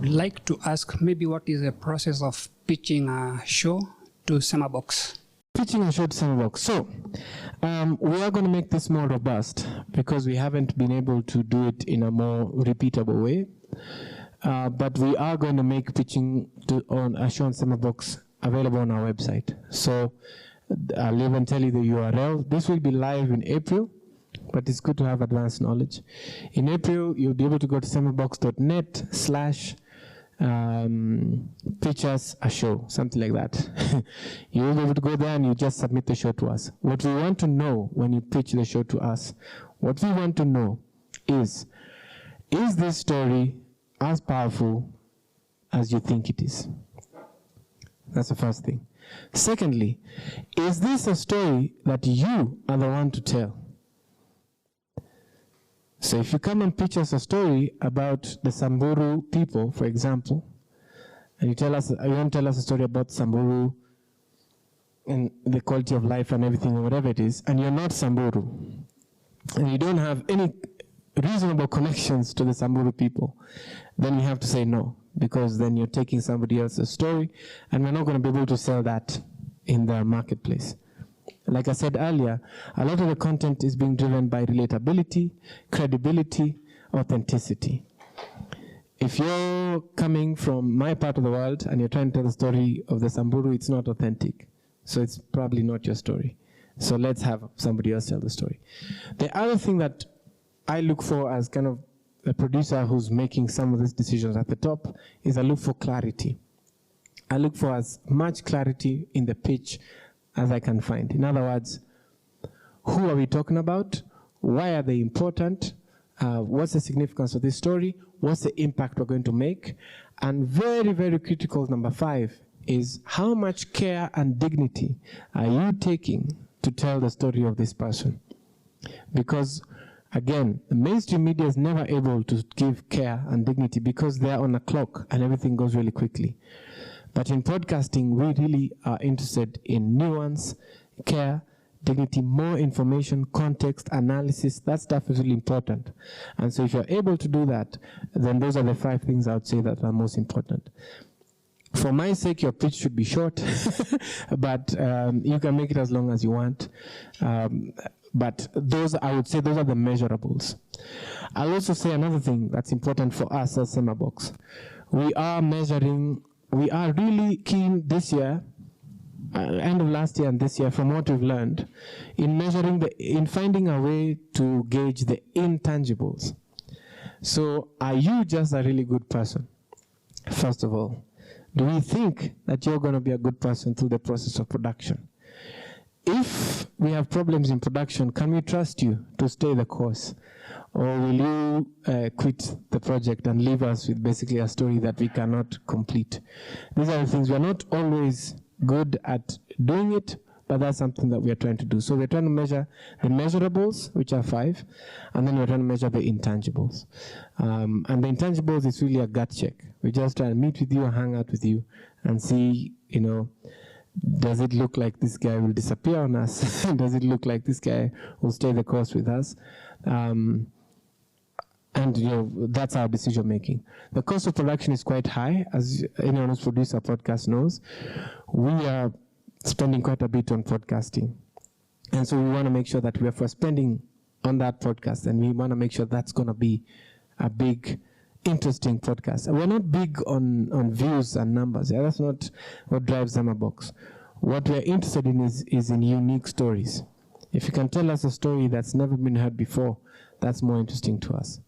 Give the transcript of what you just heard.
would like to ask maybe what is the process of pitching a show to semaBOX? Pitching a show to semaBOX. So, we are going to make this more robust because we haven't been able to do it in a more repeatable way. But we are going to make pitching on a show on semaBOX available on our website. So, I'll even tell you the URL. This will be live in April, but it's good to have advanced knowledge. In April, you'll be able to go to semaBOX.net/pitch us a show, something like that. You will be able to go there and you just submit the show to us. What we want to know when you pitch the show to us, what we want to know is this story as powerful as you think it is? That's the first thing. Secondly, is this a story that you are the one to tell? So if you come and pitch us a story about the Samburu people, for example, and you want to tell us a story about Samburu and the quality of life and everything or whatever it is, and you're not Samburu, and you don't have any reasonable connections to the Samburu people, then we have to say no, because then you're taking somebody else's story, and we're not going to be able to sell that in the marketplace. Like I said earlier, a lot of the content is being driven by relatability, credibility, authenticity. If you're coming from my part of the world and you're trying to tell the story of the Samburu, it's not authentic. So it's probably not your story. So let's have somebody else tell the story. The other thing that I look for as kind of a producer who's making some of these decisions at the top is I look for clarity. I look for as much clarity in the pitch as I can find. In other words, who are we talking about? Why are they important? What's the significance of this story? What's the impact we're going to make? And very, very critical, number 5, is how much care and dignity are you taking to tell the story of this person? Because, again, the mainstream media is never able to give care and dignity because they're on a clock and everything goes really quickly. But in podcasting, we really are interested in nuance, care, dignity, more information, context, analysis. That stuff is really important. And so if you're able to do that, then those are the 5 things I would say that are most important. For my sake, your pitch should be short, but you can make it as long as you want. But those, I would say, those are the measurables. I'll also say another thing that's important for us as semaBOX. We are really keen this year, end of last year and this year, from what we've learned, in finding a way to gauge the intangibles. So, are you just a really good person? First of all, do we think that you're going to be a good person through the process of production? If we have problems in production, can we trust you to stay the course? Or will you quit the project and leave us with basically a story that we cannot complete? These are the things. We're not always good at doing it, but that's something that we are trying to do. So we're trying to measure the measurables, which are 5, and then we're trying to measure the intangibles. And the intangibles is really a gut check. We just try to meet with you and hang out with you and see, does it look like this guy will disappear on us? Does it look like this guy will stay the course with us? And that's our decision making. The cost of production is quite high, as anyone who's produced a podcast knows. We are spending quite a bit on podcasting, and so we want to make sure that we're spending on that podcast, and we want to make sure that's going to be a big, interesting podcast. We're not big on views and numbers. Yeah, that's not what drives semaBOX. What we're interested in is in unique stories. If you can tell us a story that's never been heard before, that's more interesting to us.